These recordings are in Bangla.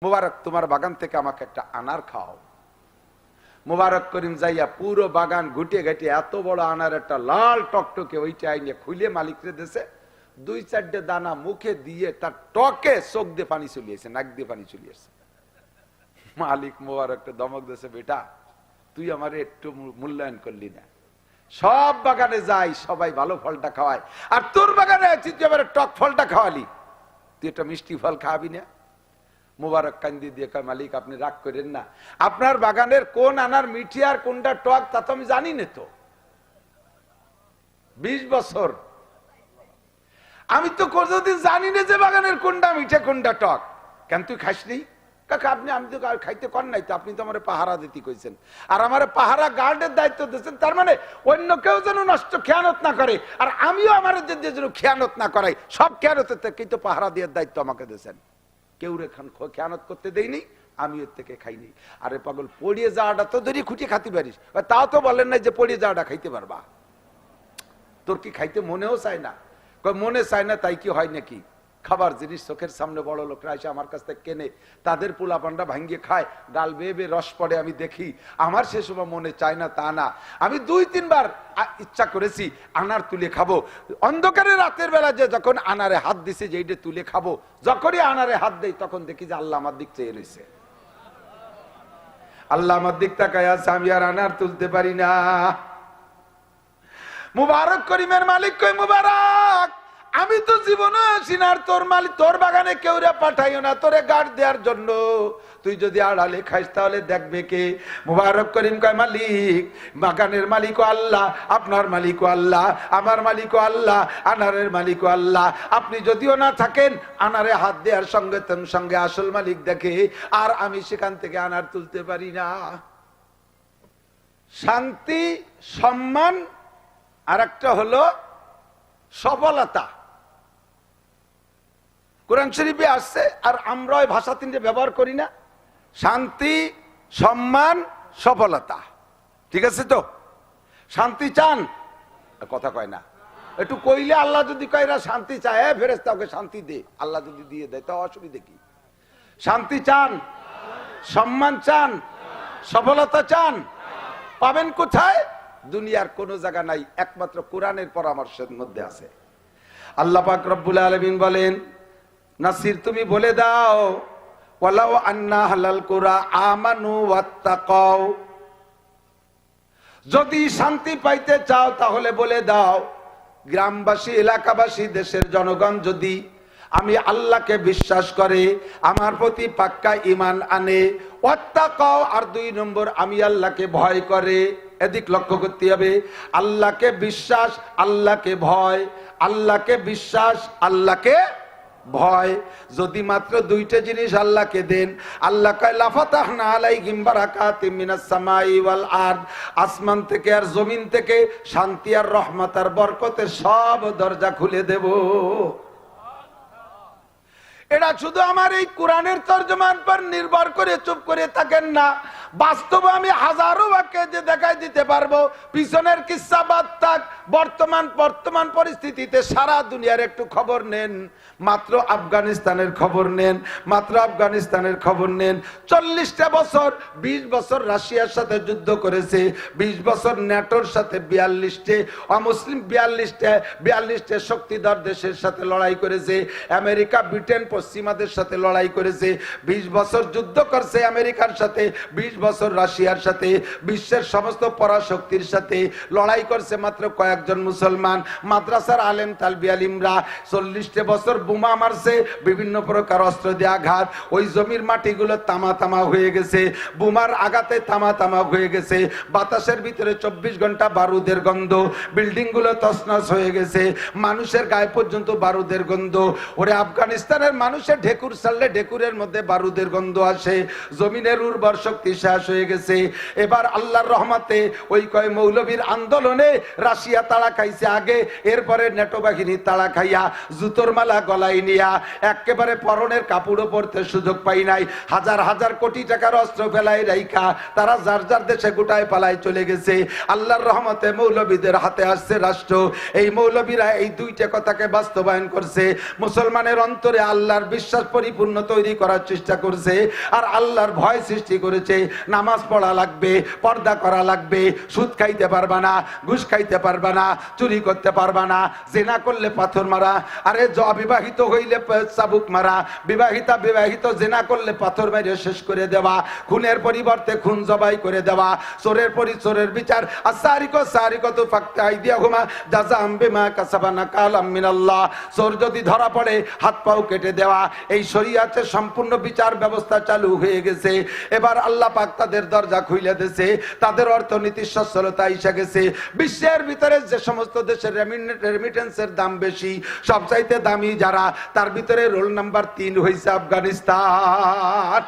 মুবারক তোমার বাগান থেকে আমাকে একটা আনার খাও। মুবারক করিম যাইয়া পুরো বাগান ঘুটে ঘাটে এত বড় আনার একটা লাল টকটকে ওইটা আইনে খুলে মালিকরে দেশে 2-4 দানা মুখে দিয়ে তার টকে চোখ দিয়ে পানি চলিয়েছে, নাক দিয়ে পানি চলিয়েছে। মালিক মুবারককে দমক দেশে, বেটা তুই আমার একটু মূল্যায়ন করলি না। সব বাগানে যাই, সবাই ভালো ফলটা খাওয়ায়, আর তোর বাগানে আছিস তুই আবার টক ফলটা খাওয়ালি, তুই একটা মিষ্টি ফল খাওয়াবি না? মুবারক কান্দি দিয়ে কয়, মালিক আপনি রাগ করেন না, আপনার বাগানের কোন আনার মিঠি আর কোনটা টক তা তো আমি জানি না। তো 20 বছর আমি তো কোনোদিন জানি না যে বাগানের কোনটা মিঠে কোনটা টক। কেন তুই খাসনি? কাকা আপনি, আমি তো খাইতে কর নাই তো, আপনি তো আমার পাহারা দিতে কইছেন, আর আমার পাহারা গার্ডের দায়িত্ব দিয়েছেন, তার মানে অন্য কেউ যেন নষ্ট খেয়ানত না করে, আর আমিও আমার যেন খেয়ানত না করাই। সব খেয়ানতের থেকে তো পাহারা দেওয়ার দায়িত্ব আমাকে দিয়েছেন, কেউ রেখান খেয়ানত করতে দেয়নি, আমি এর থেকে খাইনি। আরে পাগল, পড়িয়ে যাওয়াটা তো ধরি খুঁটিয়ে খাতে পারিস, তাও তো বলেন নাই যে পড়িয়ে যাওয়াটা খাইতে পারবা। তোর কি খাইতে মনেও চায় না? মনে চায় না তাই কি হয় নাকি? খাবার জিনিস চোখের সামনে বড় লোকরা এসে আমার কাছ থেকে কেনে, তাদের পোলা পান্ডা ভাঙ্গিয়ে খায়, গাল বেয়ে বেয়ে রস পড়ে, আমি দেখি। আমার সে সময় মনে চায় না তা না, আমি 2-3 বার ইচ্ছা করেছি আনার তুলে খাবো। অন্ধকারে রাতের বেলা যে যখন আনারে হাত দিছে যে এইটা তুলে খাবো, যখনই আনারে হাত দেই তখন দেখি যে আল্লাহ আমার দিক চেয়ে রয়েছে। আল্লাহ আমার দিক তাকায় আছে, আমি আর আনার তুলতে পারি না। মুবারক করিমের মালিক কই, মুবারক আমি তো জীবনে আসি না, আর তোর মালিক তোর বাগানে কেউ রে পাঠাইও না তোরে গার্ড দেওয়ার জন্য। তুই যদি আড়ালে খাইস তাহলে দেখবে কে? মুবারক করিম কয়, মালিক বাগানের মালিকও আল্লাহ, আপনার মালিকও আল্লাহ, আমার মালিকও আল্লাহ, আনারের মালিকও আল্লাহ। আপনি যদিও না থাকেন, আনারে হাত দেওয়ার সঙ্গে সঙ্গে আসল মালিক দেখে, আর আমি সেখান থেকে আনার তুলতে পারি না। শান্তি, সম্মান, আর একটা হলো সফলতা। কোরআন শরীফে আসছে, আর আমরা ওই ভাষা তিনটে ব্যবহার করি না, শান্তি, সম্মান, সফলতা। ঠিক আছে তো? শান্তি চান? কথা কয় না, একটু কইলে আল্লাহ যদি কয়রা শান্তি চায়, ফেরেশতা ওকে শান্তি দে, আল্লাহ যদি দিয়ে দেয় তা অসুবিধা কি? শান্তি চান, সম্মান চান, সফলতা চান, পাবেন কোথায়? দুনিয়ার কোন জায়গা নাই, একমাত্র কোরআনের পরামর্শের মধ্যে আছে। আল্লাহ পাক রব্বুল আলামিন বলেন, নাসির তুমি বলে দাও, ওয়ালাউ আন্না হালাল কুরা আমানু ওয়াত্তাকাও, যদি শান্তি পাইতে চাও তাহলে বলে দাও, গ্রামবাসী, এলাকাবাসী, দেশের জনগণ যদি আমি আল্লাহকে বিশ্বাস করে, আমার প্রতি পাক্কা ঈমান আনে, ওয়াত্তাকাও, আর 2 নম্বর আমি আল্লাহকে ভয় করে। এদিক লক্ষ্য করতে হবে, আল্লাহকে বিশ্বাস, আল্লাহকে ভয়, আল্লাহকে বিশ্বাস, আল্লাহকে ভয়। যদি মাত্র 2টা জিনিস আল্লাহকে দেন, আল্লাহ কয় লাফাতাহনা আলাইহিম বারাকাতিম মিনাস সামাই ওয়াল আরদ, আসমান থেকে আর জমিন থেকে শান্তি আর রহমত আর বরকতের সব দরজা খুলে দেব। এটা শুধু আমার এই কোরআনের তর্জমান পর নির্ভর করে চুপ করে থাকেন না, বাস্তবে আমি হাজারো বাক্যে যে দেখাই দিতে পারবো। পিছনের কিস্সা বাদ থাক, বর্তমান পরিস্থিতিতে সারা দুনিয়ার একটু খবর নেন, মাত্র আফগানিস্তানের খবর নেন, মাত্র আফগানিস্তানের খবর নেন। 40টা বছর, 20 বছর রাশিয়ার সাথে যুদ্ধ করেছে, 20 বছর ন্যাটোর সাথে, 42টে অমুসলিম, 42টে শক্তিধর দেশের সাথে লড়াই করেছে। আমেরিকা, ব্রিটেন, পশ্চিমাদের সাথে লড়াই করেছে। 20 বছর যুদ্ধ করছে আমেরিকার সাথে, 20 বছর রাশিয়ার সাথে, বিশ্বের সমস্ত পরাশক্তির সাথে লড়াই করছে মাত্র কয়েকজন মুসলমান মাদ্রাসার আলেম তালবি আলিমরা। 40 বছর বোমা মারছে, বিভিন্ন প্রকার অস্ত্র দিয়ে আঘাত, ওই জমির মাটিগুলো তামা তামা হয়ে গেছে, বোমার আঘাতে তামা তামা হয়ে গেছে। বাতাসের ভিতরে 24 ঘন্টা বারুদের গন্ধ, বিল্ডিং গুলো তছনছ হয়ে গেছে, মানুষের গায়ে পর্যন্ত বারুদের গন্ধ। ওরে আফগানিস্তানের মানুষের ঢেকুর ছাড়লে ঢেকুরের মধ্যে বারুদের গন্ধ আসে। জমিনের উর্বর শক্তি শেষ হয়ে গেছে। এবার আল্লাহর রহমতে ওই কয় মৌলবীর আন্দোলনে রাশিয়া তাড়া খাইছে আগে, এরপরে নেটো বাহিনী তাড়া খাইয়া জুতোর মালা গলায় নিয়া একেবারে পরনের কাপড়ও পরতে সুযোগ পাই নাই, হাজার হাজার কোটি টাকার অস্ত্র ফেলাই রাইখা তারা যার যার দেশে গোটায় পালায় চলে গেছে। আল্লাহর রহমতে মৌলবীদের হাতে আসছে রাষ্ট্র। এই মৌলবীরা এই দুইটা কথাকে বাস্তবায়ন করছে, মুসলমানের অন্তরে আল্লাহর বিশ্বাস পরিপূর্ণ তৈরি করার চেষ্টা করছে, আর আল্লাহর ভয় সৃষ্টি করেছে। নামাজ পড়া লাগবে, পর্দা করা লাগবে, সুদ খাইতে পারবা না, ঘুষ খাইতে পারবা না, চুরি করতে পারবা না, জিনা করলে পাথর মারা, আরে অবিবাহিত হইলে চাবুক মারা, বিবাহিত জিনা করলে পাথর মেরে শেষ করে দেওয়া, খুনের পরিবর্তে খুন জবাই করে দেওয়া, চোরের চোরের বিচার, আসারিকো সারিকতু ফাকতা আইদিয়াহুমা জাযাআম বিমা কাসাবা নাকালাম মিনাল্লাহ। চোর যদি ধরা পড়ে হাত পাও কেটে দেওয়া, এই শরীয়তের সম্পূর্ণ বিচার ব্যবস্থা চালু হয়ে গেছে। এবার আল্লাহ পাক তাদের দরজা খুলে দিয়েছে, তাদের অর্থনীতির সচ্ছলতা এসে গেছে। বিশ্বের ভিতরে যে সমস্ত দেশের রেমিটেন্সের দাম বেশি, সবচাইতে দামি যারা, তার ভিতরে রোল নাম্বার 3 হয়েছে আফগানিস্তান।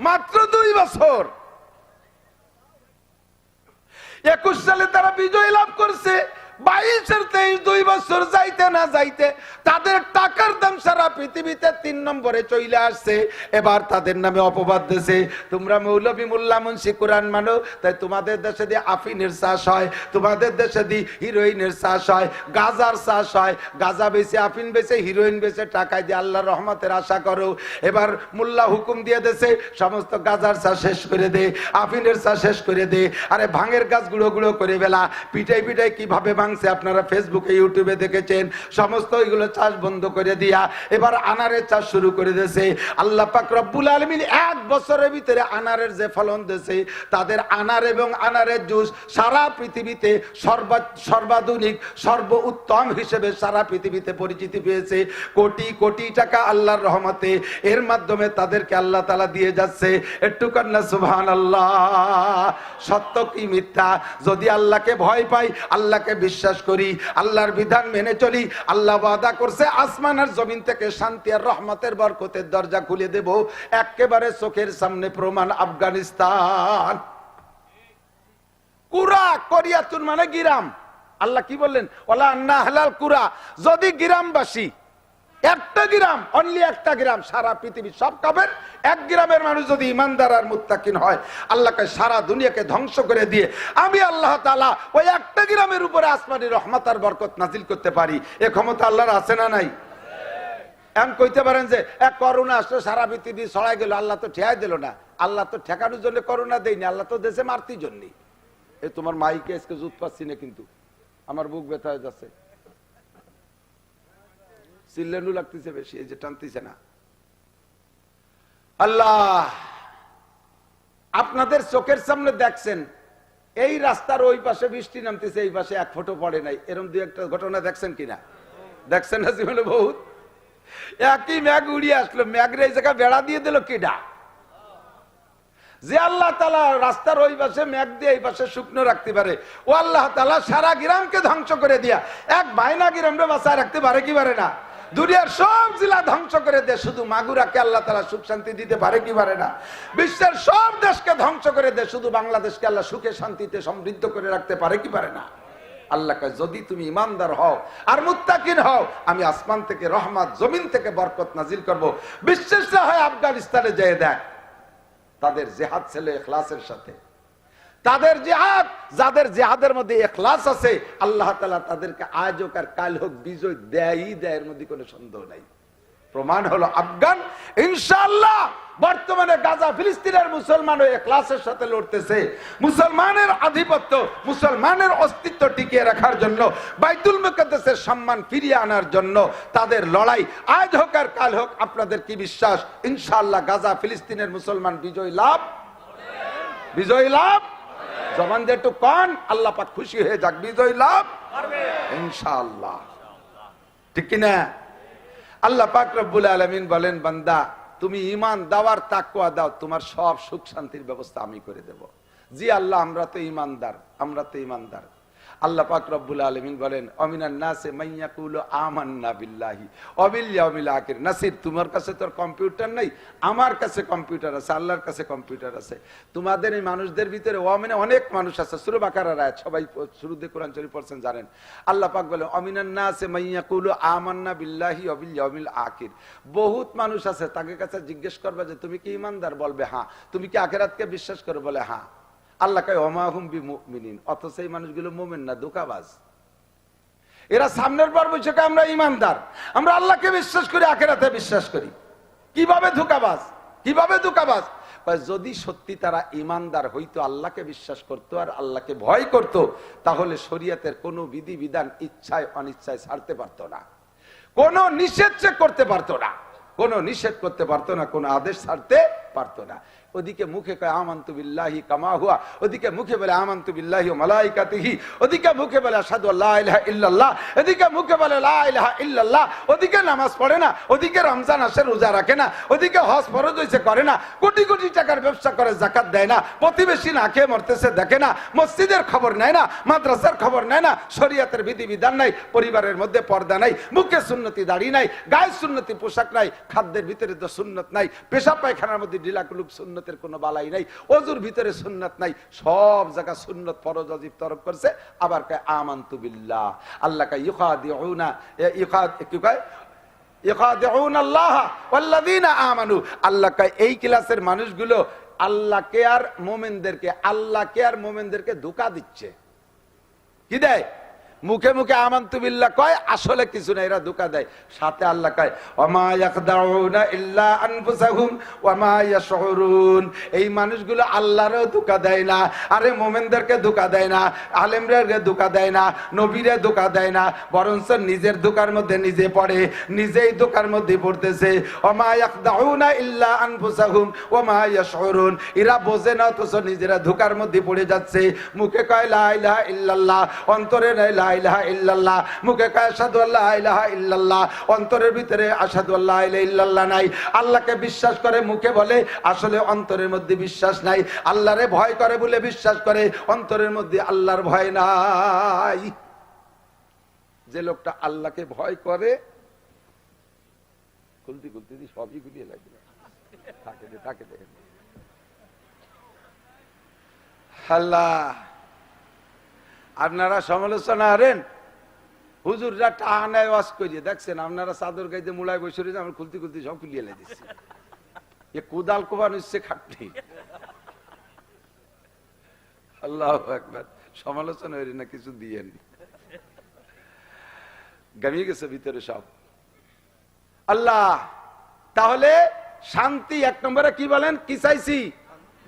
মাত্র 2 বছর, 21 সালে তারা বিজয় লাভ করছে। 22-এর 23 2 বছর যাইতে না যাইতে তাদের টাকার দাম সারা পৃথিবীতে 3 নম্বরে চলে আসছে। এবার তাদের নামে অপবাদ দিয়েছে, তোমরা মৌলবী মোল্লা মুন্সি কোরআন মানো, তাই তোমাদের দেশে দিয়ে আফিনের চাষ হয়, তোমাদের দেশে দিয়ে হিরোইনের চাষ হয়, গাজার চাষ হয়, গাজা বেচে, আফিন বেচে, হিরোইন বেচে টাকা দিয়ে আল্লাহর রহমতের আশা করো। এবার মোল্লা হুকুম দিয়ে দিয়েছে সমস্ত গাজার চাষ শেষ করে দে, আফিনের চাষ শেষ করে দে, আরে ভাঙের গাছ গুঁড়ো গুঁড়ো করে বেলা, পিটাই পিটাই কিভাবে আপনারা ফেসবুকে ইউটিউবে দেখেছেন, সমস্ত এগুলো চাষ বন্ধ করে দিয়া এবার আনারের চাষ শুরু করে দিয়েছে। আল্লাহ পাক রব্বুল আলামিন 1 বছরের ভিতরে আনারের যে ফলন দিয়েছে, তাদের আনার এবং আনারের জুস সারা পৃথিবীতে সর্বাধুনিক সর্ব উত্তম হিসেবে সারা পৃথিবীতে পরিচিতি পেয়েছে। কোটি কোটি টাকা আল্লাহর রহমতে এর মাধ্যমে তাদেরকে আল্লাহ তাআলা দিয়ে যাচ্ছে। একটু কান্না সুবহানাল্লাহ। সত্য কি মিথ্যা? যদি আল্লাহকে ভয় পাই, আল্লাহকে বিশ্বাস করি, আল্লাহর বিধান মেনে চলি, আল্লাহ ওয়াদা করছে আসমান আর জমিন থেকে শান্তি আর রহমতের বরকতের দরজা খুলে দেব। একেবারে চোখের সামনে প্রমাণ আফগানিস্তান। কুরা কোরিয়াতুন মানে গিরাম। আল্লাহ কি বললেন? ওয়ালা আন্না হালাল কুরা, যদি গ্রামবাসী, একটা গ্রাম, অনলি একটা গ্রাম, সারা পৃথিবী সব কাফের, 1 গ্রামের মানুষ যদি ইমানদার আর মুত্তাকিন হয়, আল্লাহকে সারা দুনিয়াকে ধ্বংস করে দিয়ে আমি আল্লাহ তাআলা ওই একটা গ্রামের উপরে আসমানি রহমত আর বরকত নাজিল করতে পারি। এ ক্ষমতা আল্লাহর আছে না নাই? এমন কইতে পারেন যে এক করোনা আসলে সারা পৃথিবী ছড়াই গেল, আল্লাহ তো ঠেকাই দিল না। আল্লাহ তো ঠেকানোর জন্য করোনা দেয়নি, আল্লাহ তো দেশে মারতির জন্য। এই তোমার মাইকে আজকে জুত পাচ্ছি না, কিন্তু আমার বুক ব্যথা হয়ে যাচ্ছে, চিল্লানো লাগতেছে বেশি, এই যে টানতেছে না। আল্লাহ আপনাদের চোখের সামনে দেখছেন, এই রাস্তার ওই পাশে বৃষ্টি নামতেছে, এই পাশে 1 ফোঁটা পড়ে নাই, এরকম 2-একটা ঘটনা দেখছেন কিনা? দেখছেন না জীবনে বহুত? একই ম্যাগ উড়িয়ে আসলো, ম্যাগরে এই জায়গায় বেড়া দিয়ে দিল কিডা? যে আল্লাহ তাআলা রাস্তার ওই পাশে মেঘ দিয়ে এই পাশে শুকনো রাখতে পারে, ও আল্লাহ তাআলা সারা গ্রামকে ধ্বংস করে দিয়া এক বাইনা গ্রামে বাঁচায় রাখতে পারে কি পারে না? দুনিয়ার সব জেলা ধ্বংস করে দেয়, শুধু মাগুরাকে আল্লাহ তাআলা সুখ শান্তি দিতে পারে কি পারে না? বিশ্বের সব দেশকে ধ্বংস করে দেয়, শুধু বাংলাদেশকে আল্লাহ সুখে শান্তিতে সমৃদ্ধ করে রাখতে পারে কি পারে না? আল্লাহ কয় যদি তুমি ইমানদার হও আর মুত্তাকিন হও, আমি আসমান থেকে রহমত, জমিন থেকে বরকত নাজিল করব। বিশ্বাস না হয় আফগানিস্তানে যেয়ে দেখ, তাদের জিহাদ ছিল ইখলাসের সাথে। তাদের জিহাদ, যাদের জিহাদের মধ্যে ইখলাস আছে, আল্লাহ তাআলা তাদেরকে আজ হোক আর কাল হোক বিজয় দেয়ই দেয়, এর মধ্যে কোনো সন্দেহ নাই। প্রমাণ হলো আফগান। ইনশাআল্লাহ বর্তমানে গাজা ফিলিস্তিনের মুসলমানও ইখলাসের সাথে লড়তেছে। মুসলমানের আধিপত্য, মুসলমানের অস্তিত্ব টিকিয়ে রাখার জন্য, বাইতুল মুকাদ্দাসের সম্মান ফিরিয়ে আনার জন্য তাদের লড়াই আজ হোক আর কাল হোক। আপনাদের কি বিশ্বাস ইনশাআল্লাহ গাজা ফিলিস্তিনের মুসলমান বিজয় লাভ? বিজয় লাভ? জবান দিয়ে একটু কান, আল্লাহ পাক খুশি হয়ে যাক, বিজয় লাভ ইনশাআল্লাহ, ঠিক কিনা? আল্লাহ পাক রব্বুল আলামিন বলেন, বান্দা তুমি ঈমান দাওয়ার তাকওয়া দাও, তোমার সব সুখ শান্তির ব্যবস্থা আমি করে দেব। জি আল্লাহ, আমরা তো ঈমানদার, আমরা তো ঈমানদার। আল্লাহ পাক রব্বুল আলামিন বলেন অমিনান নাসে মাইয়াকুলু আমান্না বিল্লাহি ওয়া বিল ইয়াউমিল আখির। নাসির, তোমার কাছে তোর কম্পিউটার নাই, আমার কাছে কম্পিউটার আছে, আল্লাহর কাছে কম্পিউটার আছে। তোমাদের এই মানুষদের ভিতরে ওয়ামিনে অনেক মানুষ আছে, সূরা বাকারার আয়াত সবাই শুরুতে কোরআন শরীফ পড়ছেন জানেন। আল্লাহ পাক বলেন অমিনান নাসে মাইয়াকুলু আমান্না বিল্লাহি ওয়া বিল ইয়াউমিল আখির। বহুত মানুষ আছে, তাকে কাছে জিজ্ঞেস করবে যে তুমি কি ঈমানদার, বলবে হ্যাঁ। তুমি কি আখিরাতকে বিশ্বাস করো, বলে হ্যাঁ। আল্লাহ কয় ওমা হুম বিমুমিনিন, অথচ এই মানুষগুলো মুমিন না, ধোঁকাবাজ। এরা সামনের পর বলছে আমরা ঈমানদার, আমরা আল্লাহকে বিশ্বাস করি, আখিরাতে বিশ্বাস করি। কিভাবে ধোঁকাবাজ, কিভাবে ধোঁকাবাজ? যদি সত্যি তারা ঈমানদার হইতো, আল্লাহকে বিশ্বাস করতো আর আল্লাহকে ভয় করত, তাহলে শরীয়তের কোনো বিধি বিধান ইচ্ছায় অনিচ্ছায় ছাড়তে পারতো না, কোনো নিষেধ করতে পারতো না, কোনো নিষেধ করতে পারতো না, কোনো আদেশ ছাড়তে পারতো না। ওদিকে মুখে কয় আমানতু বিল্লাহি কামা হুয়া, ওদিকে মুখে বলে আমানতু বিল্লাহি ওয়া মালাইকাতিহি, ওদিকে মুখে বলে আশহাদু আল্লা ইলাহা ইল্লাল্লাহ, এদিকে মুখে বলে লা ইলাহা ইল্লাল্লাহ, ওদিকে নামাজ পড়ে না, ওদিকে রমজান আসে রোজা রাখে না, ওদিকে হজ ফরজ হইছে করে না, কোটি কোটি টাকার ব্যবসা করে যাকাত দেয় না, প্রতিবেশী না খেয়ে মরতেছে দেখে না, মসজিদের খবর নেয় না, মাদ্রাসার খবর নেয় না, শরীয়তের বিধি বিধান নাই, পরিবারের মধ্যে পর্দা নাই, মুখে সুন্নতি দাড়ি নাই, গায়ে সুন্নতি পোশাক নাই, খাদ্যের ভিতরে তো সুন্নত নাই, পেশাব পায়খানার মধ্যে ঢিলাকুলুক সুন্নতের কোনো বালাই নাই, ওযুর ভিতরে সুন্নত নাই, সব জায়গা সুন্নত ফরজ ওয়াজিব তরক করছে। আবার কয় আমানতু বিল্লাহ, আল্লাহ কয় ইউখাদিউনা ইউখাদিউনা আল্লাহ ওয়াল্লাযিনা আমানু। আল্লাহ কয় এই ক্লাসের মানুষগুলো আল্লাহকে আর মুমিনদেরকে, আল্লাহকে আর মুমিনদেরকে ধোঁকা দিচ্ছে। কি দেয়? মুখে মুখে আমানতু বিল্লাহ কয়, আসলে কিছু না, এরা ধোঁকা দেয়। সাথে আল্লাহ কয় ওয়ামা ইয়াখদাউনা ইল্লা আনফুসাহুম ওয়ামা ইয়াশউরুন। এই মানুষগুলো আল্লাহরও ধোঁকা দেয় না, আরে মুমিনদেরকে ধোঁকা দেয় না, আলেমদেরকে ধোঁকা দেয় না, নবীরে ধোঁকা দেয় না, বরঞ্চ নিজের ধোঁকার মধ্যে নিজে পড়ে, নিজেই ধোঁকার মধ্যে পড়তেছে। ওয়ামা ইয়াখদাউনা ইল্লা আনফুসাহুম ওয়ামা ইয়াশউরুন। এরা বোঝে না, অথচ নিজেরা ধোঁকার মধ্যে পড়ে যাচ্ছে। মুখে কয় লা ইলাহা ইল্লাল্লাহ, অন্তরে নাই লা ইলাহা ইল্লাল্লাহ, মুখে কয় আশহাদু আল্লা ইলাহা ইল্লাল্লাহ, অন্তরের ভিতরে আশহাদু আল্লা ইলাহা ইল্লাল্লাহ নাই। আল্লাহকে বিশ্বাস করে মুখে বলে, আসলে অন্তরের মধ্যে বিশ্বাস নাই। আল্লাহরে ভয় করে বলে বিশ্বাস করে, অন্তরের মধ্যে আল্লাহর ভয় নাই। যে লোকটা আল্লাহকে ভয় করে, খুলতি খুলতি সবই গুলিয়ে লাগবে, তাকে দেখেন আল্লাহ। আপনারা সমালোচনা করেন, হুজুররা টানায় ওয়াজ করিয়ে দেখছেন, আপনারা চাদর গাইতে মুড়ায় বসে রয়েছে, আমরা খুলতি খুলতি সব খুলিয়ে লাই দিচ্ছি। এ কোদাল কোবান হচ্ছে খাটনি। আল্লাহু আকবার। সমালোচনা করি না, কিছু দিয়েন, গামিয়ে গেছে ভিতরে সব। আল্লাহ তাহলে শান্তি এক নম্বরে কি বলেন, কি চাইছি?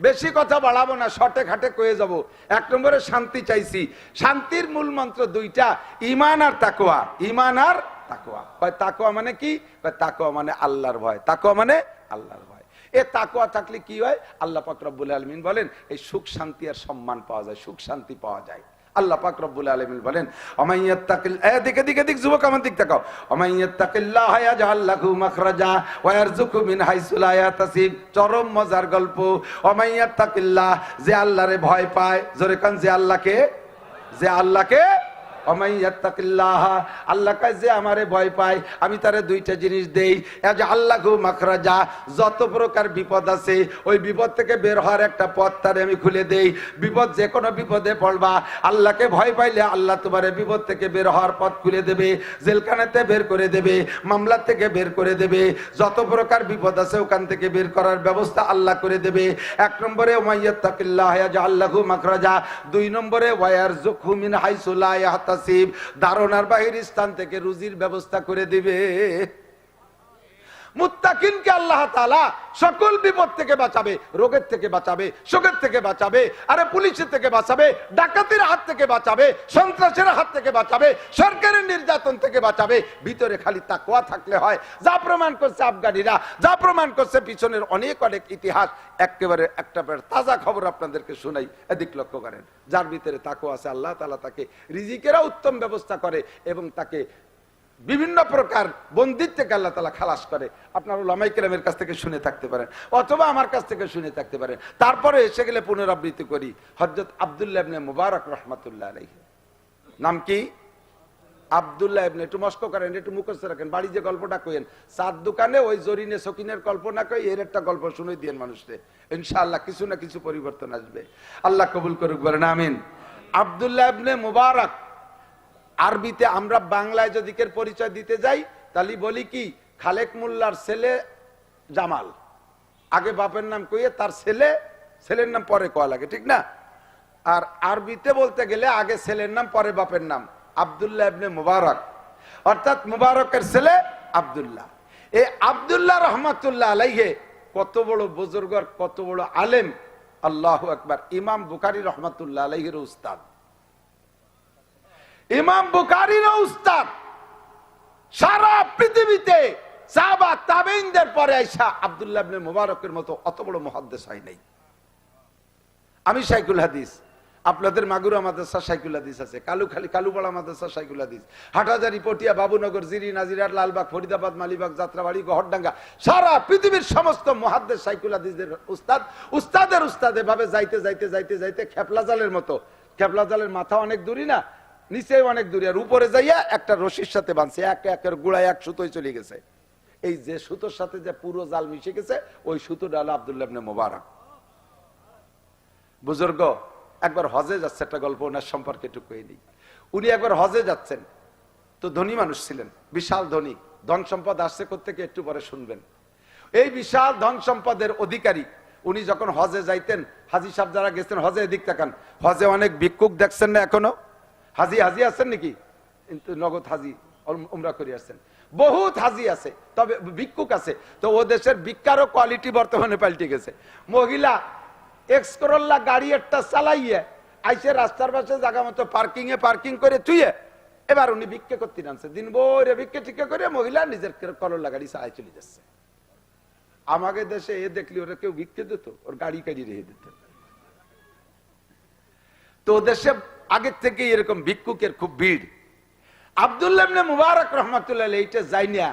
বেশি কথা বাড়াবো না, শর্টে খাটে কয়ে যাব। এক নম্বরে শান্তি চাইছি। শান্তির মূল মন্ত্র দুইটা, ঈমান আর তাকওয়া। ঈমান আর তাকওয়া। তাকওয়া মানে কি? তাকওয়া মানে আল্লাহর ভয়। তাকওয়া মানে আল্লাহর ভয়। এ তাকওয়া থাকলে কি হয়? আল্লাহ পাক রব্বুল আলামিন বলেন এই সুখ শান্তি আর সম্মান পাওয়া যায়, সুখ শান্তি পাওয়া যায়। আল্লাহ পাক রব্বুল আলামিন বলেন দিকে যুবক আমার দিক তাকাও, ওমাইয়াত্তাকিল্লাহ ইয়াজআল লাহু মাখরাজা ওয়া ইয়ারযুকহু মিন হাইসু লা ইয়াহতাসিব। চরম মজার গল্প। ওমাইয়াত্তাকিল্লাহ, যে আল্লাহরে ভয় পায়, জোরে কান, যে আল্লাহকে, যে আল্লাহকে, আল্লাহ কয় যে আমারে ভয় পায়, আমি তারে দুইটা জিনিস দেই, ইয়াজআল লাহু মাখরাজা, যত প্রকার বিপদ আছে ওই বিপদ থেকে বের হওয়ার একটা পথ তারে আমি খুলে দেই। বিপদ, যে কোনো বিপদে পড়বা, আল্লাহকে ভয় পাইলে আল্লাহ তোমারে বিপদ থেকে বের হওয়ার পথ খুলে দেবে, জেলখানাতে বের করে দেবে, মামলা থেকে বের করে দেবে, যত প্রকার বিপদ আছে ওখান থেকে বের করার ব্যবস্থা আল্লাহ করে দেবে। এক নম্বরে ওমাইয়াত্তাকিল্লাহ ইয়াজআল লাহু মাখরাজা, দুই নম্বরে ওয়া ইয়ারযুকহু মিন হাইসু লা ইয়াহতাসিব, ধারণার বাহির স্থান থেকে রুজির ব্যবস্থা করে দিবে। মুত্তাকিনকে আল্লাহ তাআলা সকল বিপদ থেকে বাঁচাবে, রোগের থেকে বাঁচাবে, শোকের থেকে বাঁচাবে, আরে পুলিশের থেকে বাঁচাবে, ডাকাতির হাত থেকে বাঁচাবে, সন্ত্রাসের হাত থেকে বাঁচাবে, সরকারের নির্যাতন থেকে বাঁচাবে। ভিতরে খালি তাকওয়া থাকলে হয়, যা প্রমাণ করছে আফগানিরা, যা প্রমাণ করছে পিছনের অনেক অনেক ইতিহাস। একেবারে একটা তাজা খবর আপনাদেরকে শোনাই, এদিক লক্ষ্য করেন। যার ভিতরে তাকওয়া আছে, আল্লাহ তাআলা তাকে রিজিকেরও উত্তম ব্যবস্থা করে এবং তাকে বিভিন্ন প্রকার বন্দিত্ব থেকে আল্লাহ তাআলা খালাস করে। আপনার উলামায়ে কেরামের কাছ থেকে শুনে থাকতে পারেন, অথবা আমার কাছ থেকে শুনে থাকতে পারেন। তারপরে এসে গেলে পুনরাবৃত্তি করি। হযরত আব্দুল্লাহ ইবনে মুবারক রাহমাতুল্লাহ আলাইহি, নাম কি? আব্দুল্লাহ ইবনে, একটু মস্ক করেন, একটু মুখস্থ রাখেন, বাড়ি যে গল্পটা কইেন, চার দোকানে ওই জরিনে সকিনের কল্পনা কই, এর একটা গল্প শুনে দিয়েন মানুষকে, ইনশাআল্লাহ কিছু না কিছু পরিবর্তন আসবে। আল্লাহ কবুল করুক, বলেন আমিন। আব্দুল্লাহ ইবনে মুবারক, আরবিতে আমরা বাংলায় যদি কের পরিচয় দিতে যাই তাহলে বলি কি, খালেক মোল্লার ছেলে জামাল, আগে বাপের নাম কইয়ে তার ছেলের নাম পরে কয়া লাগে, ঠিক না? আর আরবিতে বলতে গেলে আগে ছেলের নাম পরে বাপের নাম। আব্দুল্লাহ ইবনে মুবারক অর্থাৎ মুবারকের ছেলে আব্দুল্লাহ। এই আব্দুল্লাহ রহমাতুল্লাহ আলাইহি কত বড় বুজুর্গ, কত বড় আলেম, আল্লাহু আকবার। ইমাম বুখারী রহমাতুল্লাহ আলাইহির উস্তাদ, ইমাম বুখারীর উস্তাদ। সারা পৃথিবীতে সাহাবা তাবেঈনদের পরে আয়েশা আব্দুল্লাহ ইবনে মুবারকের মতো অত বড় মুহাদ্দিস হয় নাই। আমি শাইখুল হাদিস, আপনাদের মাগুরা মাদ্রাসা শাইখুল হাদিস আছে, কালুখালী কালুপাড়া মাদ্রাসা শাইখুল হাদিস, হাটহাজারী, পটিয়া, বাবুনগর, জিরি, নাজিরাট, লালবাগ, ফরিদাবাদ, মালিবাগ, যাত্রাবাড়ি, গহরডাঙ্গা, সারা পৃথিবীর সমস্ত মুহাদ্দিস শাইখুল হাদিসদের উস্তাদ। উস্তাদের উস্তাদ এভাবে যাইতে যাইতে যাইতে যাইতে খেপলা জালের মতো, খেপলা জালের মাথা অনেক দূরই না, নিচে অনেক দূরে, আর উপরে যাইয়া একটা রশির সাথে বাঁধছে, একের গোড়ায় এক সুতোয় চলে গেছে। এই যে সুতোর সাথে যে পুরো জাল মিশে গেছে, ওই সুতোটা হলো আব্দুল্লাহ ইবনে মুবারক। বুজুর্গ একবার হজে যাচ্ছে, একটা গল্প ওনার সম্পর্কে একটু কয়ে নিই। উনি একবার হজে যাচ্ছেন, তো ধনী মানুষ ছিলেন, বিশাল ধনী, ধন সম্পদ আসছে কোত্থেকে একটু পরে শুনবেন। এই বিশাল ধন সম্পদের অধিকারী উনি যখন হজে যাইতেন, হাজি সাহেব যারা গেছেন হজে, এদিক তাকান, হজে অনেক ভিক্ষুক দেখছেন না এখনো? হাজি আছেন নাকি? কিন্তু নগদ হাজি উমরা করে আসছেন, বহুত হাজি আছে, তবে ভিক্ষুক আছে। তো ও দেশের ভিক্ষারও কোয়ালিটি বর্তমানে পাল্টে গেছে। মহিলা এক্স করোলা গাড়ি একটা চালাইয়ে আইসে রাস্তার পাশে জায়গা মতো পার্কিং করে তুইয়ে এবার উনি ভিক্ষে করতে নামছে, দিন বইরে ভিক্ষে টিক্ষে করে মহিলা নিজের করোলা গাড়ি চালাই চলে যাচ্ছে। আমাকে দেশে এ দেখলি ওরা কেউ ভিক্ষে দিত, ওর গাড়ি কাড়ি রেখে দিত। তো দেশে আগের থেকে এরকম ভিক্ষুকের খুব ভিড়। আব্দুল্লাহ ইবনে মুবারক রাহমাতুল্লাহ এইটা যাইনা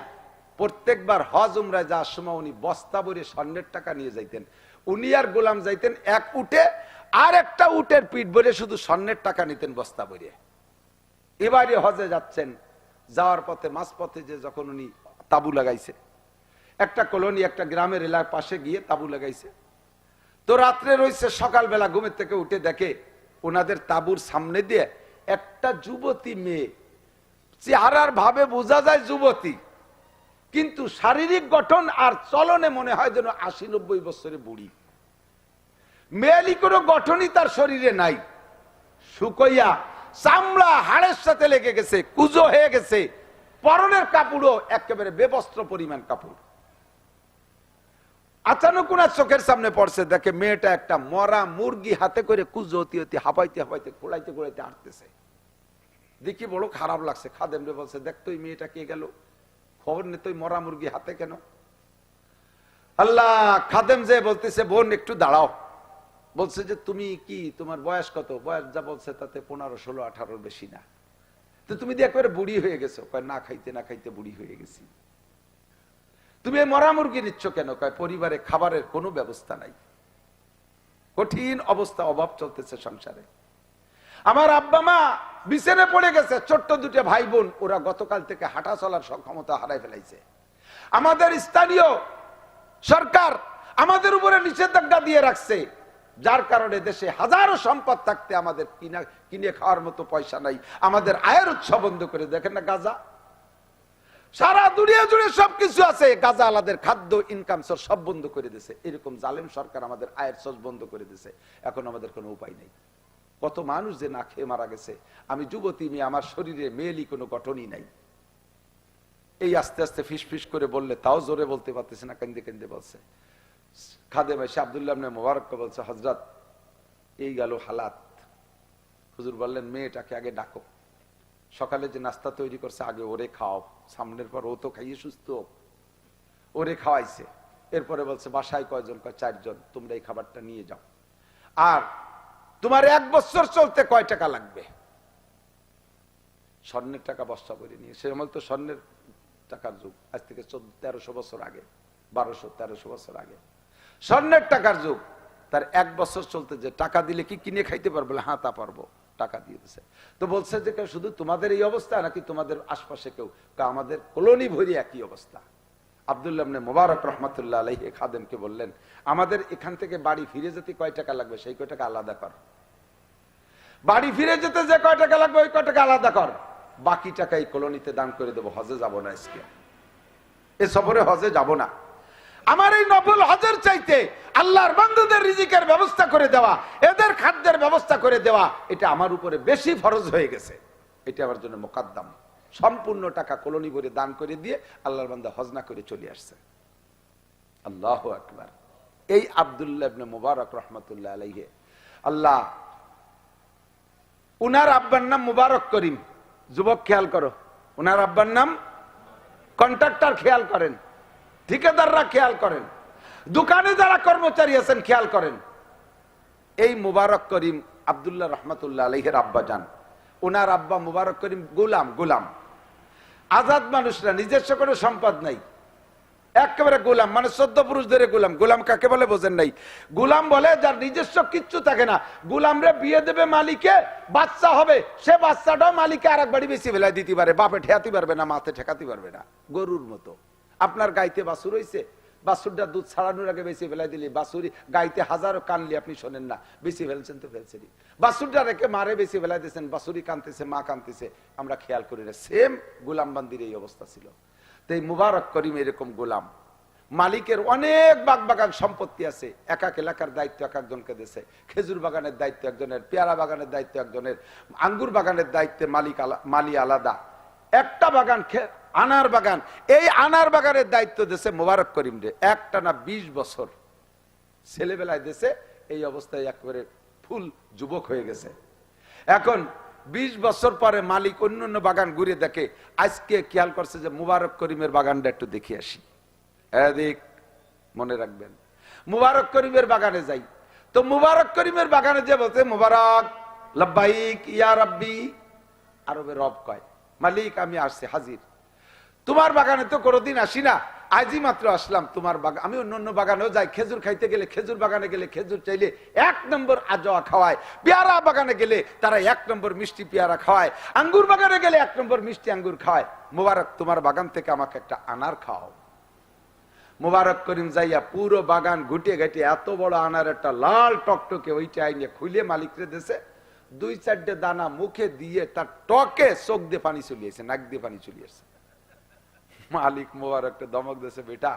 প্রত্যেকবার হজ উমরায় যাওয়ার সময় উনি বস্তা ভরে স্বর্ণের টাকা নিয়ে যাইতেন। উনি আর গোলাম যাইতেন এক উটে, আর একটা উটের পিঠ ভরে শুধু স্বর্ণের টাকা নিতেন বস্তা ভরে। এবারে হজে যাচ্ছেন, যাওয়ার পথে মাঝপথে যে যখন উনি তাবু লাগাইছে, একটা কলোনি একটা গ্রামের এলাকার পাশে গিয়ে তাবু লাগাইছে, তো রাত্রে রয়েছে, সকালবেলা ঘুমের থেকে উঠে দেখে ওনাদের তাবুর সামনে দিয়ে একটা যুবতী মেয়ে, চেহারার ভাবে বোঝা যায় যুবতী, কিন্তু শারীরিক গঠন আর চলনে মনে হয় যেন ৮০-৯০ বছরের বুড়ি। মেয়েলি কোনো গঠনই তার শরীরে নাই, শুকইয়া চামড়া হাড়ের সাথে লেগে গেছে, কুজো হয়ে গেছে, পরনের কাপড়ও একেবারে বেবস্ত্র পরিমাণ কাপড়। আচানক ওনার চোখের সামনে পড়ছে, দেখে মেয়েটা একটা মরা মুরগি হাতে করে কুজো অতি অতি হাঁপাইতে হাঁপাইতে কোড়াইতে কোড়াইতে হাঁটতেছে। দেখি বড় খারাপ লাগছে, খাদেম রে বলছে, দেখ তো মেয়েটা কে গেল, খবর নে তুই মরা মুরগি হাতে কেন? আল্লাহ, খাদেম যে বলতেছে, বোন একটু দাঁড়াও। বলছে যে তুমি কি, তোমার বয়স কত? বয়স যা বলছে তাতে 15, 16, 18 বেশি না। তো তুমি দিয়ে একবারে বুড়ি হয়ে গেছো। কয় না খাইতে না খাইতে বুড়ি হয়ে গেছি। তুমি এই মরা মুরগি নিচ্ছ কেন? কয় পরিবারে খাবারের কোনো ব্যবস্থা নাই, কঠিন অবস্থা, অভাব চলতেছে সংসারে। আমার আব্বা মা বিছানে পড়ে গেছে, ছোট্ট দুটো ভাই বোন, ওরা গতকাল থেকে হাঁটা চলার সক্ষমতা হারাই ফেলাইছে। আমাদের স্থানীয় সরকার আমাদের উপরে নিষেধাজ্ঞা দিয়ে রাখছে, যার কারণে দেশে হাজারো সম্পদ থাকতে আমাদের কিনে খাওয়ার মতো পয়সা নাই, আমাদের আয়ের উৎস বন্ধ করে। দেখেন না গাজা, সারা দুনিয়া জুড়ে সবকিছু আছে, গাজা আলাদের খাদ্য ইনকাম সোর্স সব বন্ধ করে দিয়েছে। এরকম জালেম সরকার আমাদের আয়ের সোর্স বন্ধ করে দিয়েছে। এখন আমাদের কোনো উপায় নেই। কত মানুষ যে না খেয়ে মারা গেছে। আমি যুবতী মেয়ে, আমার শরীরে মেয়েলি কোনো গঠনই নাই। এই আস্তে আস্তে ফিস ফিস করে বললে তাও জোরে বলতে পারতেছে না, কেন্দে কেন্দে বলছে। খাদেম এসে আব্দুল্লাহ ইবনে মুবারককে বলছে, হযরত এই গেল হালাত। হুজুর বললেন, মেয়েটাকে আগে ডাকো, সকালে যে নাস্তা তৈরি করছে আগে ওরে খাও, সামনের পর ও তো খাইয়ে সুস্থ, ওরে খাওয়াইছে। এরপরে বলছে বাসায় কয়জন? কয় 4 জন, তোমরা এই খাবারটা নিয়ে যাও। আর তোমার 1 বছর চলতে কয় টাকা লাগবে? স্বর্ণের টাকা বস্তা করে নিয়ে, সে আমল তো স্বর্ণের টাকার যুগ, আজ থেকে 1300 বছর আগে, 1200-1300 বছর আগে স্বর্ণের টাকার যুগ। তার 1 বছর চলতে যে টাকা দিলে কি কিনে খাইতে পারবো? হ্যাঁ তা পারবো। টাকা দিয়ে দিছে। তো বলছে যে শুধু তোমাদের এই অবস্থা নাকি তোমাদের আশপাশে কেউ? আমাদের কলোনি ভরি একই অবস্থা। আব্দুল্লাহ ইবনে মুবারক রহমাতুল্লাহ আলাইহি খাদেমকে বললেন, আমাদের এখান থেকে বাড়ি ফিরে যেতে কয় টাকা লাগবে সেই কয় টাকা আলাদা কর, বাড়ি ফিরে যেতে যে কয় টাকা লাগবে ওই কয় টাকা আলাদা কর, বাকি টাকা এই কলোনিতে দান করে দেবো, হজে যাব না, আজকে এ সফরে হজে যাব না। আমার এই নফল হজের চাইতে আল্লাহর বান্দাদের রিজিকের ব্যবস্থা করে দেওয়া, এদের খাদ্যের ব্যবস্থা করে দেওয়া, এটা আমার উপরে বেশি ফরজ হয়ে গেছে, এটা আমার জন্য মুকদ্দম। সম্পূর্ণ টাকা কলোনি ভরে দান করে দিয়ে আল্লাহর বান্দা হজ না করে চলে আসছে। আল্লাহু আকবার। এই আব্দুল্লাহ ইবনে মুবারক রহমাতুল্লাহ আলাইহি, আল্লাহ উনার আব্বার নাম মুবারক করিম। যুবক খেয়াল করো, উনার আব্বার নাম, কন্ট্রাক্টর খেয়াল করেন, ঠিকাদাররা খেয়াল করেন, দোকানে যারা কর্মচারী আছেন খেয়াল করেন। এই মুবারক করিম আব্দুল্লাহ রহমাতুল্লাহ আলাইহির আব্বা যান। ওনার আব্বা মুবারক করিম গোলাম, আজাদ মানুষরা, নিজস্ব কোনো সম্পদ নাই, একেবারে গোলাম, মানে 14 পুরুষ ধরে গোলাম। গোলাম কাকে বলে বোঝেন নাই? গোলাম বলে যার নিজস্ব কিচ্ছু থাকে না। গোলামরে বিয়ে দেবে মালিকে, বাচ্চা হবে, সে বাচ্চাটাও মালিকে আরেক বাড়ি বেশি বেলায় দিতে পারে, বাপে ঠেকাতে পারবে না, মাথে ঠেকাতে পারবে না, গরুর মতো। আপনার গাইতে বাছুর হইছে, বাছুরটা দুধ ছাড়ানোর আগে বেশি ফেলাই দিলি, বাছুরি গাইতে হাজারো কানলি, আপনি শোনেন না, বেশি ফেলছেন তো ফেলছেন, বাছুরটা রেখে মারে বেশি ফেলাই দিয়েছেন, বাছুরি কানতেছে, মা কানতেছে, আমরা খেয়াল করি না। সেম গোলামবান্দির এই অবস্থা ছিল। তো এই মুবারক করিম এরকম গোলাম, মালিকের অনেক বাগান সম্পত্তি আছে, এক এক এলাকার দায়িত্ব এক একজনকে দিয়েছে। খেজুর বাগানের দায়িত্ব একজনের, পেয়ারা বাগানের দায়িত্ব একজনের, আঙ্গুর বাগানের দায়িত্বে মালি আলাদা, একটা বাগান আনার বাগান, এই আনার বাগানের দায়িত্ব দিয়েছে মুবারক করিম রে। একটানা 20 বছর ছেলেবেলায় দেশে, এই অবস্থায় একেবারে ফুল যুবক হয়ে গেছে। এখন 20 বছর পরে মালিক অন্য বাগান ঘুরে দেখে, আজকে খেয়াল করছে যে মুবারক করিমের বাগানটা একটু দেখে আসি। এদিক মনে রাখবেন, মুবারক করিমের বাগানে যাই। তো মুবারক করিমের বাগানে যে বলতে, মুবারক লাব্বাইক ইয়া রাব্বি, আরবে রব কয়, মালিক আমি আসছি হাজির, তোমার বাগানে তো কোনোদিন আসি না, আজই মাত্র আসলাম তোমার বাগান। আমি অন্য বাগানেও যাই, খেজুর খাইতে গেলে, খেজুর বাগানে গেলে খেজুর চাইলে 1 নম্বর আজোয়া খাওয়ায়, পেয়ারা বাগানে গেলে তারা 1 নম্বর মিষ্টি পেয়ারা খাওয়ায়, আঙ্গুর বাগানে গেলে 1 নম্বর মিষ্টি আঙ্গুর খাওয়ায়। মুবারক তোমার বাগান থেকে আমাকে একটা আনার খাও। মুবারক করিম যাইয়া পুরো বাগান ঘুটে ঘাটে এত বড় আনার একটা লাল টকটকে, ওইটা আইনে খুলে মালিকরে দেশে 2-4টে দানা মুখে দিয়ে তার টকে চোখ দিয়ে পানি চলিয়েছে, নাক দিয়ে পানি চলিয়েছে। মালিক মুবারককে ধমক দিয়েছে, বেটা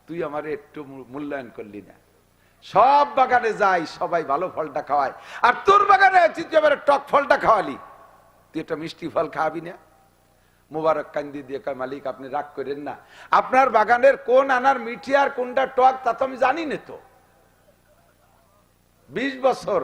তুই আমার একটু মূল্যায়ন করলি না, সব বাগানে যাই সবাই ভালো ফলটা খাওয়ায়, আর তোর বাগানে তুই এবারে টক ফলটা খাওয়ালি, তুই একটা মিষ্টি ফল খাওয়াবি না? মুবারক কান্দি দিয়ে কয়, মালিক আপনি রাগ করেন না, আপনার বাগানের কোন আনার মিঠি আর কোনটা টক তা তো আমি জানি না, তো 20 বছর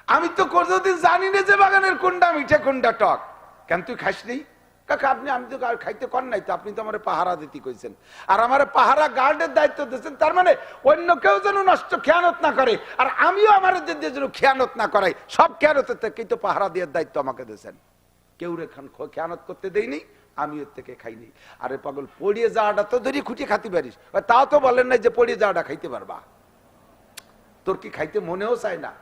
আমি তো কোনোদিন জানি না যে বাগানের কোনটা মিঠে কোনটা টক। কেন তুই খাস নেই? কাকা আপনি, আমি তো খাইতে কর নাই তো, আপনি তো আমার পাহারা দিতে কইছেন, আর আমার পাহারা গার্ডের দায়িত্ব দিয়েছেন, তার মানে অন্য কেউ যেন নষ্ট খেয়ানত না করে, আর আমিও আমার যেন খেয়ানত না করাই, সব খেয়ানতের থেকেই তো পাহারা দেওয়ার দায়িত্ব আমাকে দিয়েছেন। কেউ রেখান খেয়ানত করতে দেয়নি, আমি ওর থেকে খাইনি। আরে পাগল, পড়িয়ে যাওয়াটা তো ধরি খুঁটিয়ে খাতে পারিস, তাও তো বলেন নাই যে পড়িয়ে যাওয়াটা খাইতে পারবা। তোর কি খাইতে মনেও চায় না?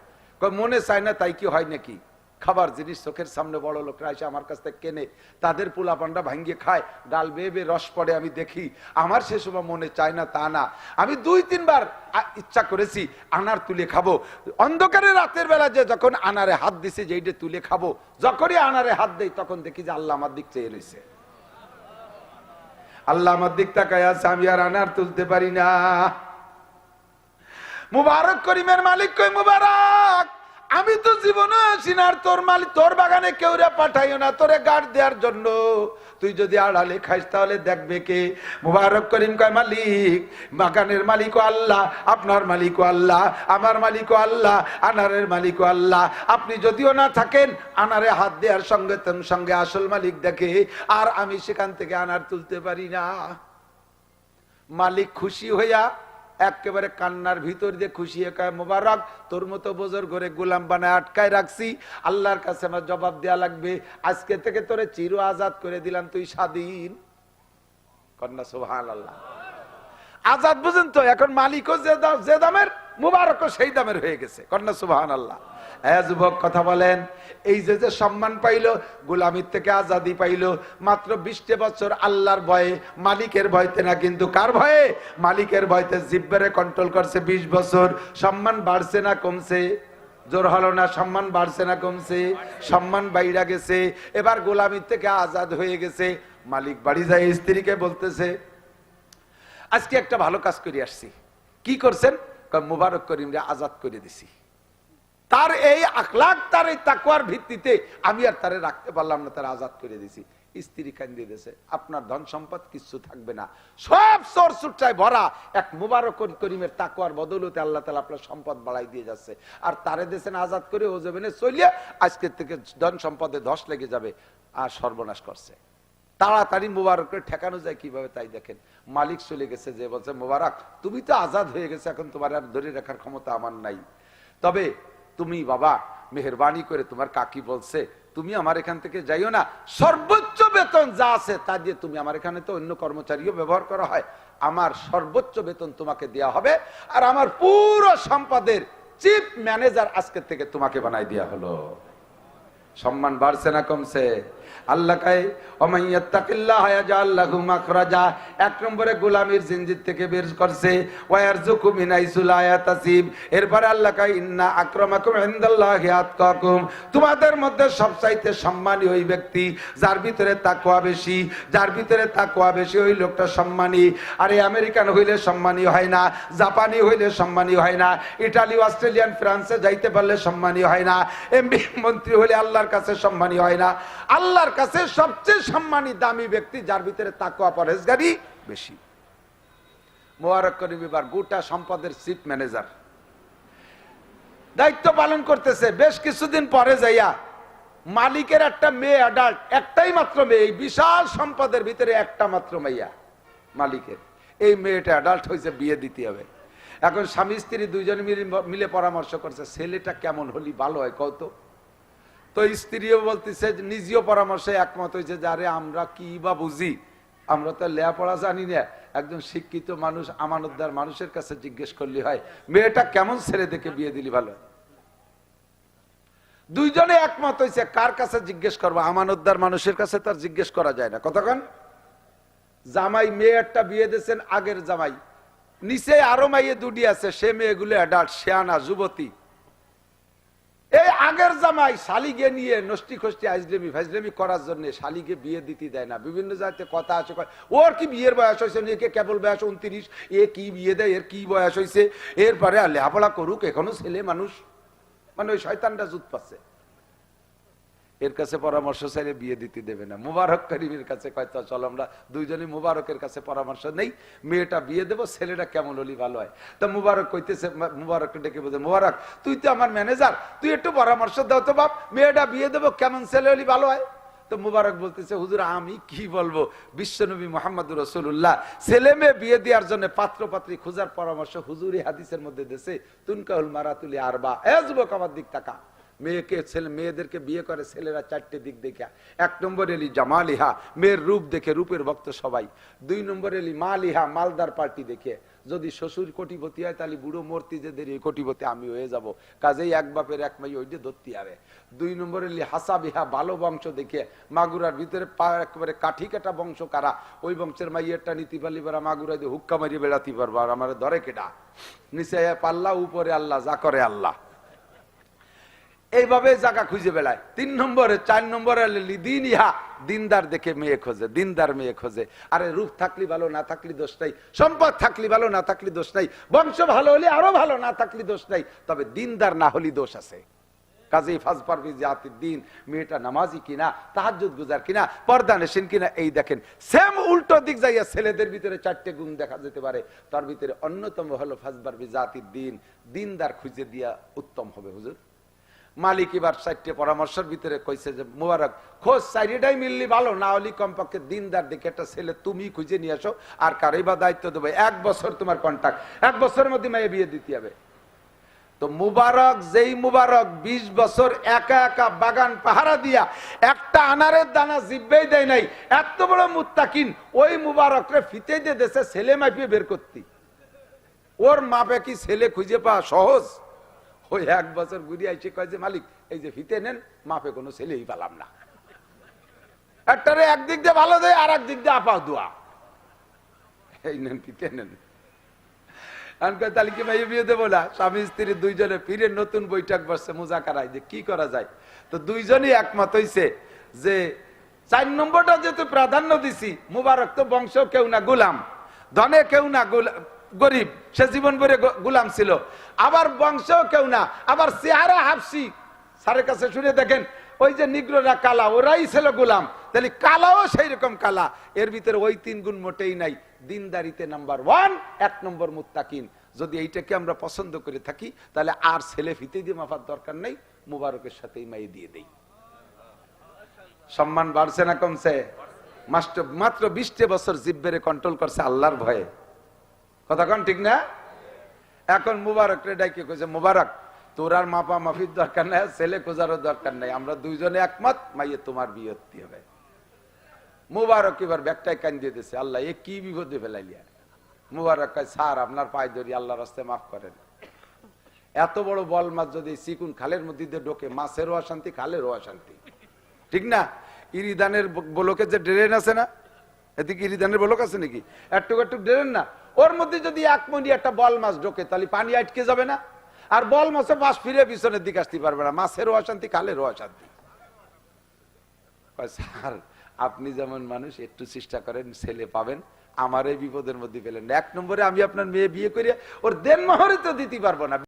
মনে চায় না তাই কি হয় নাকি? খাবার জিনিস চোখের সামনে বড় লোকরা এসে আমার কাছ থেকে কেনে, তাদের পোলা পান্ডা ভাঙ্গিয়ে খায়, ডাল বেয়ে বেয়ে রস পড়ে, আমি দেখি, আমার সে সময় মনে চায় না তা না, আমি 2-3 বার ইচ্ছা করেছি আনার তুলে খাবো। অন্ধকারে রাতের বেলা যে যখন আনারে হাত দিছে যে এইটা তুলে খাবো, যখনই আনারে হাত দেই তখন দেখি যে আল্লাহ আমার দিক চেয়ে রয়েছে, আল্লাহ আমার দিক তাকায় আছে, আমি আর আনার তুলতে পারি না। মুবারক করিমের মালিক কই, মুবারক আমি তো জীবনে আসি না, আর তোর মালিক, তোর বাগানে কেউ রে পাঠাইও না তোরে গার্ড দেওয়ার জন্য, তুই যদি আড়ালে খাইস তাহলে দেখবে কে? মুবারক করিম কয়, মালিক বাগানের মালিকও আল্লাহ, আপনার মালিকও আল্লাহ, আমার মালিকও আল্লাহ, আনারের মালিকও আল্লাহ, আপনি যদিও না থাকেন আনারে হাত দেওয়ার সঙ্গে সঙ্গে আসল মালিক দেখে, আর আমি সেখান থেকে আনার তুলতে পারি না। মালিক খুশি হইয়া একেবারে কান্নার ভিতর দিয়ে খুশি হয়ে কয়, মুবারক তোর মতো বোঝর ঘরে গোলাম বানায় আটকায় রাখছি, আল্লাহর কাছে আমার জবাব দেয়া লাগবে, আজকে থেকে তোরে চির আজাদ করে দিলাম, তুই স্বাধীন। কন্যা সুবহানাল্লাহ। আজাদ বুঝেন তো? এখন মালিকও যে দামের, মুবারক সেই দামের হয়ে গেছে। কন্যা সুবহানাল্লাহ। যুবক কথা বলেন, এই যে যে সম্মান পাইলো, গোলামির থেকে আজাদি পাইলো মাত্র 20 বছর আল্লাহর ভয়ে, মালিকের ভয়তে না, কিন্তু কার ভয়ে? মালিকের ভয়তে জিহ্বারে কন্ট্রোল করছে 20 বছর। সম্মান বাড়ছে না কমছে? জোর হলো না? সম্মান বাড়ছে না কমছে? সম্মান বাইরা গেছে। এবার গোলামির থেকে আজাদ হয়ে গেছে। মালিক বাড়ি যায় স্ত্রীকে বলতেছে, আজকে একটা ভালো কাজ করে আসছি। কি করছেন? মুবারক করিম রে আজাদ করে দিছি। তার এই আখলাক, তার এই তাকওয়ার ভিত্তিতে আমি আর তারে রাখতে পারলাম না, তার আজাদ করে দিছি। স্ত্রী কান্দে দিয়েছে, আপনার ধন সম্পদ কিছু থাকবে না, সব চোর চুট্টায় ভরা। এক মুবারক করিমের তাকওয়ার বদৌলতে আল্লাহ তাআলা আপনার সম্পদ বাড়াই দিয়ে যাচ্ছে। আর তারে দেশেন আজাদ করে ও যাবেনে চলিয়া আজকের থেকে ধন সম্পদে ধস লেগে যাবে। আর সর্বনাশ করছে। তাড়াতাড়ি মুবারকের ঠেকানো যায় কিভাবে তাই দেখেন। মালিক চলে গেছে, যে বলছে, মুবারক তুমি তো আজাদ হয়ে গেছে, এখন তোমার আর ধরে রাখার ক্ষমতা আমার নাই। তবে তুমি বাবা মেহেরবানি করে, তোমার কাকি বলছে তুমি আমার এখান থেকে যাইও না, সর্বোচ্চ বেতন যা আছে তা দিয়ে তুমি, আমার এখানে তো অন্য কর্মচারীও ব্যবহার করা হয়, আমার সর্বোচ্চ বেতন তোমাকে দেয়া হবে। আর আমার পুরো সম্পদের চিফ ম্যানেজার আজকের থেকে তোমাকে বানাই দেয়া হলো। সম্মান বাড়ছে না কমছে? আল্লাহ কয় ওমাইয়াত্তাকিল্লাহ ইয়াজআল লাহু মাখরাজা। এক নম্বরে গোলামির জিনজির থেকে বের করছে, ওয়ারযুকু মিন হাইসু লা ইয়াহতাসিব। এরপরে আল্লাহ কয় ইন্না আকরামাকুম ইনদাল্লাহি আতকাকুম। তোমাদের মধ্যে সবচাইতে সম্মানী ওই ব্যক্তি যার ভিতরে তাকওয়া বেশি। যার ভিতরে তাকওয়া বেশি ওই লোকটা সম্মানী। আর এই আমেরিকান হইলে সম্মানী হয় না, জাপানি হইলে সম্মানী হয় না, ইটালি, অস্ট্রেলিয়ান, ফ্রান্সে যাইতে পারলে সম্মানী হয় না, এমপি মন্ত্রী হলে আল্লাহর কাছে সম্মানী হয় না। আল্লাহর কাছে সবচেয়ে সম্মানী দামি ব্যক্তি যার ভিতরে তাকওয়া পরহেজগারি বেশি। মুবারক করিম এবার গোটা সম্পদের চিফ ম্যানেজার দায়িত্ব পালন করতেছে। বেশ কিছুদিন পরে যাইয়া মালিকের একটা মেয়ে, অ্যাডাল্ট, একটাই মাত্র মেয়ে, এই বিশাল সম্পদের ভিতরে একটা মাত্র মেয়া মালিকের। এই মেয়েটা অ্যাডাল্ট হয়েছে, বিয়ে দিতে হবে। এখন স্বামী স্ত্রী দুইজন মিলে পরামর্শ করছে, ছেলেটা কেমন হলি ভালো হয় কত? তো স্ত্রীও বলতেছে, নিজেও পরামর্শে একমত হয়েছে, যারে আমরা কি বা বুঝি, আমরা তো লেখাপড়া জানি না, একজন শিক্ষিত মানুষ, আমানতদার মানুষের কাছে জিজ্ঞেস করলে হয়, মেয়েটা কেমন ছেলে দেখে বিয়ে দিলি ভালো। দুইজনে একমত হয়েছে, কার কাছে জিজ্ঞেস করবো? আমানতদার মানুষের কাছে তার জিজ্ঞেস করা যায় না। কতক্ষণ জামাই মেয়ে একটা বিয়ে দিয়েছেন, আগের জামাই, নিচে আরো মাইয়ে দুটি আছে, সে মেয়েগুলো অ্যাডাল্ট, শেয়ানা, যুবতী। এই আগের জামাই শালিকে নিয়ে নষ্টি খষ্টি আইজলেমি ফাইজলেমি করার জন্য শালিকে বিয়ে দিতে দেয় না। বিভিন্ন জায়গাতে কথা আছে, ওর কি বিয়ের বয়স হয়েছে, একে কেবল বয়স 29, এ কি বিয়ে দেয়, এর কি বয়স হয়েছে, এরপরে লেখাপড়া করুক, এখনো ছেলে মানুষ। মানে ওই শয়তানটা জুত পাচ্ছে, এর কাছে পরামর্শ চাইলে বিয়ে দিতে দেবে না। মুবারক করিমের কাছে কয়, তো চলো আমরা দুইজনই মুবারকের কাছে পরামর্শ নেই, মেয়েটা বিয়ে দেবো, ছেলেটা কেমন হলি ভালো হয়। তো মুবারক কইতেছে, মুবারক ডেকে বলছে, মুবারক তুই তো আমার ম্যানেজার, তুই একটু পরামর্শ দাও তো বাপ, মেয়েটা বিয়ে দেবো, কেমন ছেলে হলি ভালো হয়। তো মুবারক বলতেছে, হুজুর আমি কি বলবো, বিশ্বনবী মুহাম্মদুর রাসূলুল্লাহ ছেলে মেয়ে বিয়ে দেওয়ার জন্য পাত্র পাত্রী খোঁজার পরামর্শ হুজুরি হাদিসের মধ্যে দিয়েছে, তুনকাহুল মারাতুলি আরবা। এ যুবক আমার দিক তাকা, মেয়েদেরকে বিয়ে করে ছেলেরা 4টে দিক দেখে। 1 নম্বর এলি জামালিহা, মেয়ের রূপ দেখে, রূপের ভক্ত সবাই। 2 নম্বর এলি মালিহা, মালদার পার্টি দেখে। যদি শ্বশুর কোটিপতি হয় তাহলে বুড়ো মূর্তি যে দেরি কোটিপতি আমি হয়ে যাব, কাজেই এক বাপের এক মাই ওইটা ধরতে হবে। 2 নম্বর এলি হাসাবিহা, ভালো বংশ দেখে, মাগুরার ভিতরে একেবারে কাঠি কাটা বংশ কারা, ওই বংশের মাইয়েরটা নীতি পালি বেড়া মাগুরা দিয়ে হুক্কা মারিয়ে বেড়াতে পারবো, আর আমার ধরে কেটা, নিচে পাল্লা, উপরে আল্লাহ, যা করে আল্লাহ। এইভাবে জায়গা খুঁজে বেড়ায়। 3 নম্বরে 4 নম্বরে দিন ইহা, দিনদার দেখে মেয়ে খোঁজে, দিনদার মেয়ে খোঁজে। আরে রূপ থাকলি ভালো, না থাকলি দোষ নাই, সম্পদ থাকলি ভালো, না থাকলি দোষ নাই, বংশ ভালো হলে আরো ভালো, না থাকলি দোষ নাই, তবে দিনদার না হলি দোষ আছে। কাজেই ফাজ পারবি জাতির দিন, মেয়েটা নামাজি কিনা, তাহাজ্জুদ গুজার কিনা, পর্দা নেশিন কিনা। এই দেখেন সেম উল্টো দিক যাইয়া ছেলেদের ভিতরে 4টে গুণ দেখা যেতে পারে, তার ভিতরে অন্যতম হলো ফাজ পারবি জাতির দিন, দিনদার খুঁজে দিয়া উত্তম হবে। হুজুর মালিক এবার 4টে পরামর্শের ভিতরে কইছে যে, মুবারক খোঁজ 4টাই মিললি ভালো, না হলে কমপক্ষে দিনদার দেখে একটা ছেলে তুমি খুঁজে নিয়ে আসো, আর কারই বা দায়িত্ব দেবে, 1 বছর তোমার কন্ট্রাক্ট, 1 বছরের মধ্যে মেয়ে বিয়ে দিতে হবে। তো মুবারক, যেই মুবারক 20 বছর একা একা বাগান পাহারা দিয়া একটা আনারের দানা জিব্বেই দেয় নাই, এত বড় মুত্তাকিন, ওই মুবারকরে ফিতে দিয়ে দেশে ছেলে মাইপিয়ে বের করতি। ওর মাপে কি ছেলে খুঁজে পাওয়া সহজ? ওই 1 বছর ঘুরিয়ে এসে কয় যে মালিক এই যে ফিতে নেন, মাপে কোনো ছেলেই পেলাম না। একটারে একদিক দিয়ে ভালো দেয়, আর একদিক দিয়ে আপা দোয়া, এই নেন ফিতে নেন। তাহলে কি ভাই বিয়ে দেবো না? স্বামী স্ত্রী দুইজনে ফিরে নতুন বৈঠক বসছে মুজাকারায় যে কি করা যায়। তো দুইজনই একমত হইছে যে 4 নম্বরটা যেহেতু প্রাধান্য দিছি, মুবারক তো বংশ কেউ না গোলাম, ধনে কেউ না গরিব, সে জীবন ভরে গোলাম ছিল, আবার বংশ কেউ না, আবার চেহারা হাফসি। স্যারের কাছে শুনে দেখেন ওই যে নিগ্রোরা কালা, ওরাই ছিল গোলাম, তাহলে কালাও সেই রকম কালা। এর ভিতরে ওই 3 গুণ মোটেই নাই। দিনদারিতে নাম্বার 1, 1 নম্বর মুত্তাকিন। যদি এইটাকে আমরা পছন্দ করে থাকি তাহলে আর ছেলে ফিতে দিয়ে মাফার দরকার নেই, মুবারকের সাথেই মাইয়ে দিয়ে দেই। সম্মান বাড়ছে না কমছে? মাত্র 20 বছর জিব্বেরে কন্ট্রোল করছে আল্লাহর ভয়ে। কথা কন ঠিক না? এখন মুবারক রে ডাইকে কইছে, মুবারক তোর আর মাপা মাফির দরকার নাই, ছেলে খোঁজারও দরকার নাই, আমরা দুইজনে একমত, মাইয়ে তোমার বিয়ে হতে হবে। মুবারক এবার ব্যাগটাই কান দিয়ে দিয়েছে, আল্লাহ এ কি বিপদে ফেলাইলিয়া। মুবারক কয় স্যার আপনার পায়ে ধরি, আল্লাহর রাস্তায় মাফ করেন। এত বড় বল মাছ যদি চিকুন খালের মধ্যে দিয়ে ঢোকে, মাছেরও অশান্তি, খালেরও অশান্তি, ঠিক না? ইরিদানের বলকে যে ড্রেন আছে না, এদিকে ইরিদানের বলক আছে নাকি, একটুক একটুক ড্রেন না, ওর মধ্যে যদি 1 মিনিট একটা বল মাছ ঢোকে তাহলে পানি আটকে যাবে না? আর বল মাছে পাশ ফিরে পিছনের দিকে আসতে পারবে না, মাছেরও অশান্তি, খালেরও অশান্তি। স্যার আপনি যেমন মানুষ, একটু চেষ্টা করেন, ছেলে পাবেন, আমার এই বিপদের মধ্যে ফেলেন না। 1 নম্বরে আমি আপনার মেয়ে বিয়ে করে ওর দেনমোহরই তো দিতে পারবো না।